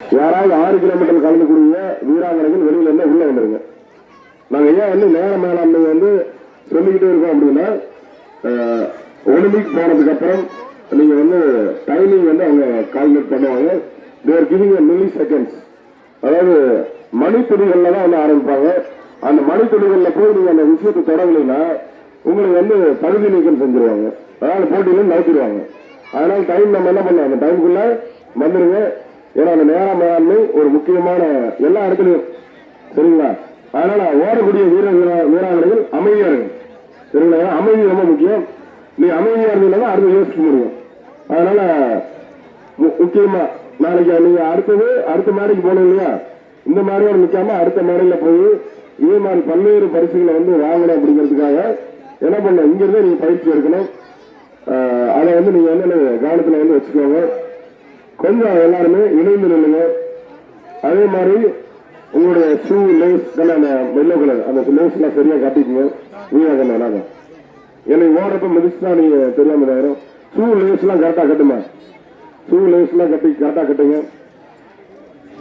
யாராவது 6 கிலோமீட்டர் கலந்துக்கூடிய வீராங்கனைகள் வெளியில இருந்து உள்ள வந்துருங்க. நாங்க ஏன் வந்து நேர மேலாண்மை வந்து சொல்லிக்கிட்டே இருக்கோம் அப்படின்னா, ஒலிம்பிக் போனதுக்கு அப்புறம் நீங்க வந்து டைமிங் வந்து அவங்க கால்குலேட் பண்ணுவாங்க. தேர் கிவிங் மில்லி செகண்ட்ஸ், அதாவது மணித்துளிகள்ல தான் வந்து ஆரம்பிப்பாங்க. அந்த மணித்துளிகள்ல போய் நீங்க அந்த விஷயத்தை தொடங்கலைன்னா உங்களுக்கு வந்து தகுதி நீக்கம் செஞ்சிருவாங்க, அதாவது போட்டியில நவுத்திடுவாங்க. அதனால டைம் நம்ம என்ன பண்ணோம், அந்த டைமுக்குள்ள வந்துருங்க. ஏன்னா அந்த நேர மேலாண்மை ஒரு முக்கியமான எல்லா இடத்துலையும், சரிங்களா? அதனால ஓடக்கூடிய வீராங்கனைகள் அமைதியா இருக்கு, சரிங்களா? அமைதி ரொம்ப முக்கியம். நீ அமைதியா இருந்தீங்கன்னா அடுத்து யோசிக்க முடியும். அதனால முக்கியமா நாளைக்கு நீங்க அடுத்த மேடைக்கு போகணும் இல்லையா, இந்த மாதிரியோட நிக்காம அடுத்த மேடையில போய் இதே மாதிரி பல்வேறு பரிசுகளை வந்து வாங்கணும். அப்படிங்கிறதுக்காக என்ன பண்ண, இங்க இருந்து நீங்க பயிற்சி எடுக்கணும். அதை வந்து நீங்க வந்து கவனத்துல வந்து வச்சுக்கோங்க. கொஞ்சம் எல்லாருமே இணைந்து நில்லுங்க. அதே மாதிரி உங்களுடைய ஷூ லேஸ் அந்த எல்லோ கலர் அந்த லேஸ் எல்லாம் சரியா கட்டிக்கங்க. வீராங்க என்னை ஓரப்ப மிதிச்சுதான் நீங்க தெரியாம ஷூ லேஸ் எல்லாம் கரெக்டா கட்டுமா, ஷூ லேஸ் எல்லாம் கட்டி கரெக்டா கட்டுங்க.